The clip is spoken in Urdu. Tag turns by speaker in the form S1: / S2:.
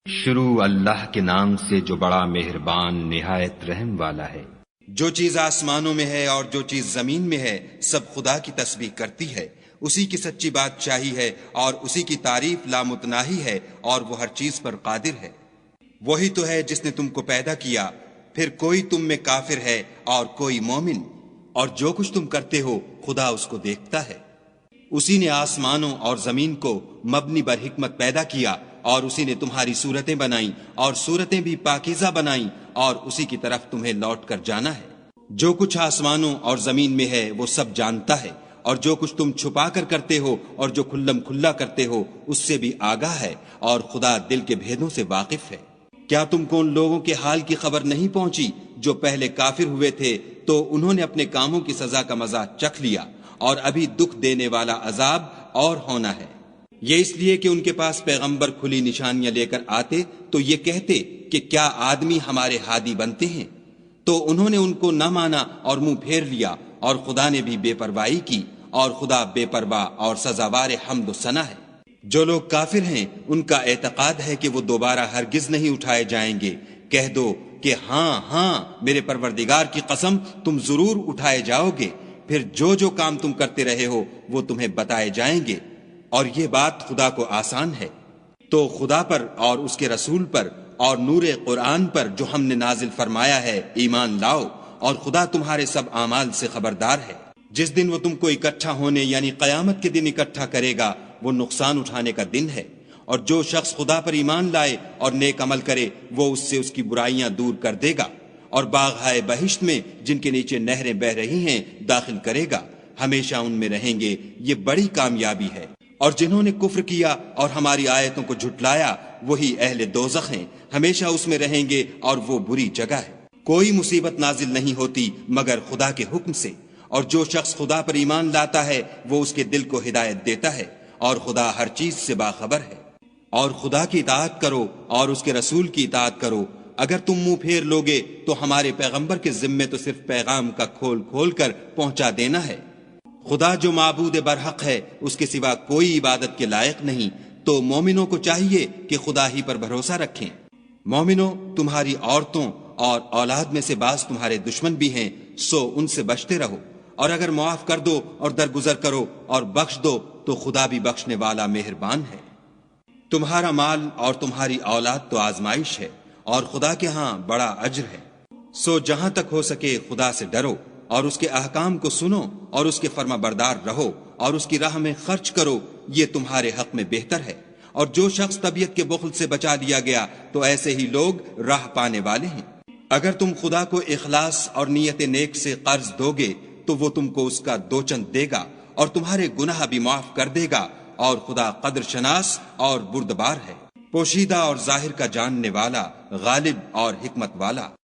S1: شروع اللہ کے نام سے جو بڑا مہربان نہایت رحم والا ہے۔
S2: جو چیز آسمانوں میں ہے اور جو چیز زمین میں ہے سب خدا کی تسبیح کرتی ہے، اسی کی سچی بادشاہی ہے اور اسی کی تعریف لامتناہی ہے اور وہ ہر چیز پر قادر ہے۔ وہی تو ہے جس نے تم کو پیدا کیا، پھر کوئی تم میں کافر ہے اور کوئی مومن، اور جو کچھ تم کرتے ہو خدا اس کو دیکھتا ہے۔ اسی نے آسمانوں اور زمین کو مبنی بر حکمت پیدا کیا، اور اسی نے تمہاری صورتیں بنائیں اور صورتیں بھی پاکیزہ بنائیں، اور اسی کی طرف تمہیں لوٹ کر جانا ہے۔ جو کچھ آسمانوں اور زمین میں ہے وہ سب جانتا ہے، اور جو کچھ تم چھپا کر کرتے ہو اور جو کھلم کھلا کرتے ہو اس سے بھی آگاہ ہے، اور خدا دل کے بھیدوں سے واقف ہے۔ کیا تم کو ان لوگوں کے حال کی خبر نہیں پہنچی جو پہلے کافر ہوئے تھے تو انہوں نے اپنے کاموں کی سزا کا مزہ چکھ لیا، اور ابھی دکھ دینے والا عذاب اور ہونا ہے۔ یہ اس لیے کہ ان کے پاس پیغمبر کھلی نشانیاں لے کر آتے تو یہ کہتے کہ کیا آدمی ہمارے ہادی بنتے ہیں، تو انہوں نے ان کو نہ مانا اور منہ پھیر لیا، اور خدا نے بھی بے پرواہی کی، اور خدا بے پرواہ اور سزاوار حمد و ثنا ہے۔ جو لوگ کافر ہیں ان کا اعتقاد ہے کہ وہ دوبارہ ہرگز نہیں اٹھائے جائیں گے۔ کہہ دو کہ ہاں ہاں میرے پروردگار کی قسم تم ضرور اٹھائے جاؤ گے، پھر جو جو کام تم کرتے رہے ہو وہ تمہیں بتائے جائیں گے، اور یہ بات خدا کو آسان ہے۔ تو خدا پر اور اس کے رسول پر اور نور قرآن پر جو ہم نے نازل فرمایا ہے ایمان لاؤ، اور خدا تمہارے سب اعمال سے خبردار ہے۔ جس دن وہ تم کو اکٹھا ہونے یعنی قیامت کے دن اکٹھا کرے گا وہ نقصان اٹھانے کا دن ہے، اور جو شخص خدا پر ایمان لائے اور نیک عمل کرے وہ اس سے اس کی برائیاں دور کر دے گا، اور باغہائے بہشت میں جن کے نیچے نہریں بہ رہی ہیں داخل کرے گا، ہمیشہ ان میں رہیں گے۔ یہ بڑی کامیابی ہے۔ اور جنہوں نے کفر کیا اور ہماری آیتوں کو جھٹلایا وہی اہل دوزخ ہیں، ہمیشہ اس میں رہیں گے، اور وہ بری جگہ ہے۔ کوئی مصیبت نازل نہیں ہوتی مگر خدا کے حکم سے، اور جو شخص خدا پر ایمان لاتا ہے وہ اس کے دل کو ہدایت دیتا ہے، اور خدا ہر چیز سے باخبر ہے۔ اور خدا کی اطاعت کرو اور اس کے رسول کی اطاعت کرو۔ اگر تم منہ پھیر لوگے تو ہمارے پیغمبر کے ذمے تو صرف پیغام کا کھول کھول کر پہنچا دینا ہے۔ خدا جو معبود برحق ہے اس کے سوا کوئی عبادت کے لائق نہیں، تو مومنوں کو چاہیے کہ خدا ہی پر بھروسہ رکھیں۔ مومنوں، تمہاری عورتوں اور اولاد میں سے بعض تمہارے دشمن بھی ہیں، سو ان سے بچتے رہو، اور اگر معاف کر دو اور درگزر کرو اور بخش دو تو خدا بھی بخشنے والا مہربان ہے۔ تمہارا مال اور تمہاری اولاد تو آزمائش ہے، اور خدا کے ہاں بڑا اجر ہے۔ سو جہاں تک ہو سکے خدا سے ڈرو، اور اس کے احکام کو سنو اور اس کے فرما بردار رہو، اور اس کی راہ میں خرچ کرو، یہ تمہارے حق میں بہتر ہے۔ اور جو شخص طبیعت کے بخل سے بچا لیا گیا تو ایسے ہی لوگ راہ پانے والے ہیں۔ اگر تم خدا کو اخلاص اور نیت نیک سے قرض دو گے تو وہ تم کو اس کا دو چند دے گا، اور تمہارے گناہ بھی معاف کر دے گا، اور خدا قدر شناس اور بردبار ہے، پوشیدہ اور ظاہر کا جاننے والا، غالب اور حکمت والا۔